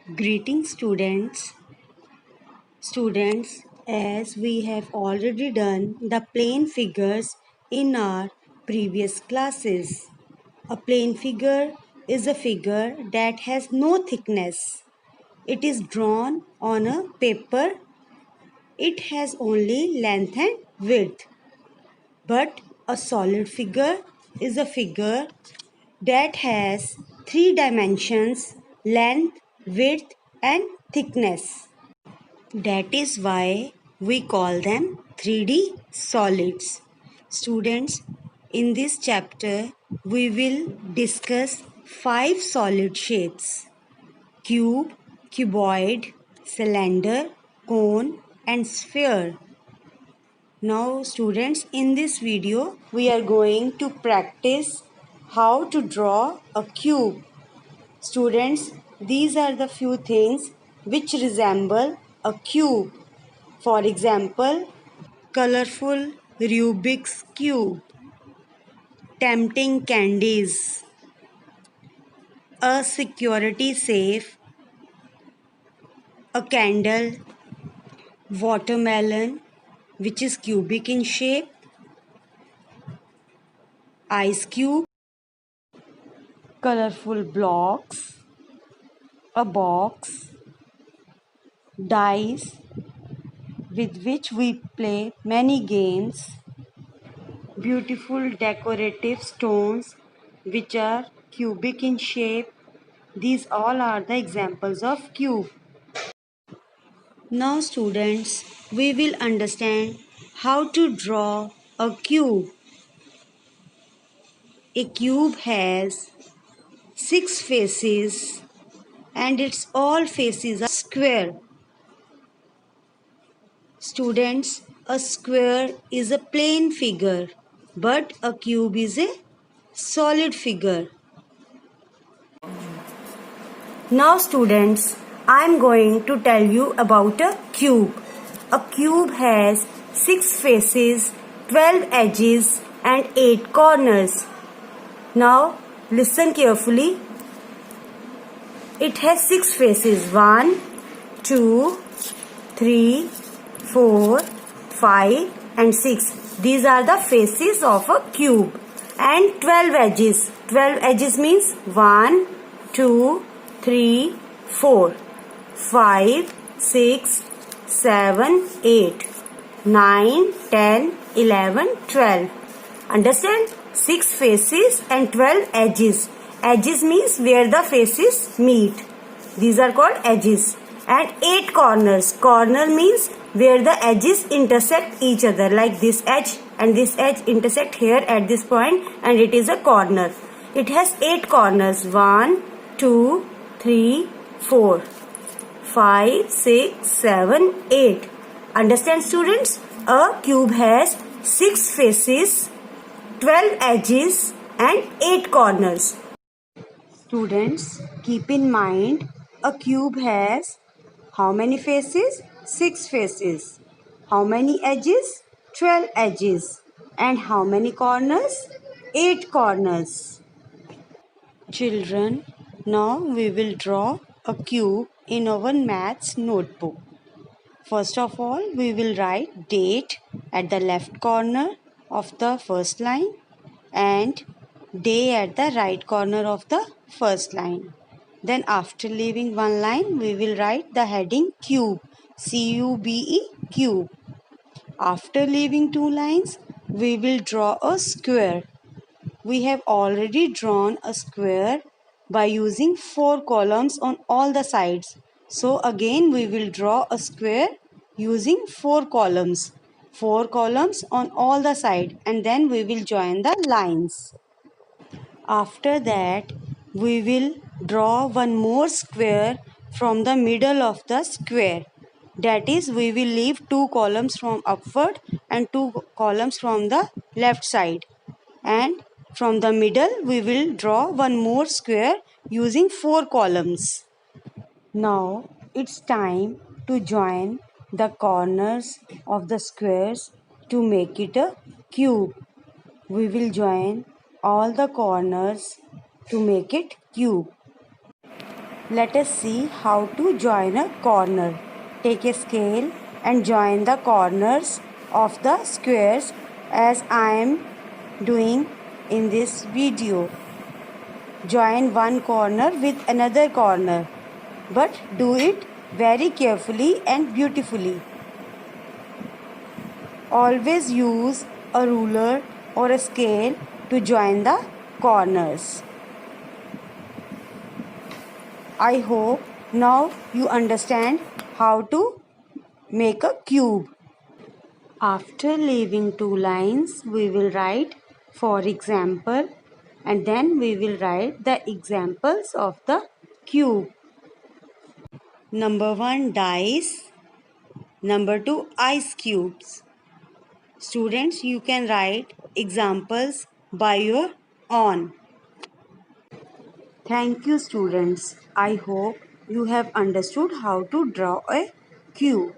Greetings students, as we have already done the plane figures in our previous classes. A plane figure is a figure that has no thickness. It is drawn on a paper. It has only length and width. But a solid figure is a figure that has three dimensions: length, width, and thickness. That is why we call them 3D solids. Students, in this chapter, we will discuss 5 solid shapes: cube, cuboid, cylinder, cone, and sphere. Now, students, in this video, we are going to practice how to draw a cube. Students, these are the few things which resemble a cube. For example, colorful Rubik's Cube, tempting candies, a security safe, a candle, watermelon, which is cubic in shape, ice cube, colorful blocks, a box, dice with which we play many games, beautiful decorative stones which are cubic in shape. These all are the examples of cube. Now students, we will understand how to draw a cube. A cube has 6 faces and its all faces are square. Students, a square is a plane figure, but a cube is a solid figure. Now students, I am going to tell you about a cube. A cube has 6 faces, 12 edges and 8 corners. Now listen carefully. It has 6 faces: 1, 2, 3, 4, 5 and 6. These are the faces of a cube. And 12 edges. 12 edges means 1, 2, 3, 4, 5, 6, 7, 8, 9, 10, 11, 12. Understand? 6 faces and 12 edges. Edges means where the faces meet. These are called edges. And 8 corners. Corner means where the edges intersect each other. Like this edge and this edge intersect here at this point, and it is a corner. It has 8 corners. 1, 2, 3, 4, 5, 6, 7, 8. Understand students? A cube has 6 faces, 12 edges and 8 corners. Students, keep in mind, a cube has how many faces? 6 faces. How many edges? 12 edges. And how many corners? 8 corners. Children, now we will draw a cube in our maths notebook. First of all, we will write date at the left corner of the first line and day at the right corner of the first line. Then after leaving one line, we will write the heading cube, C-U-B-E, cube. After leaving 2 lines, we will draw a square. We have already drawn a square by using 4 columns on all the sides. So again we will draw a square using 4 columns. 4 columns on all the sides, and then we will join the lines. After that, we will draw one more square from the middle of the square. That is, we will leave 2 columns from upward and 2 columns from the left side. And from the middle, we will draw one more square using 4 columns. Now, it's time to join the corners of the squares to make it a cube. We will join all the corners to make it cube. Let us see how to join a corner. Take a scale and join the corners of the squares as I am doing in this video. Join one corner with another corner, but do it very carefully and beautifully. Always use a ruler or a scale to join the corners. I hope now you understand how to make a cube. After leaving two lines, we will write for example and then we will write the examples of the cube. Number 1, dice. Number 2, ice cubes. Students, you can write examples by your own. Thank you, students. I hope you have understood how to draw a cube.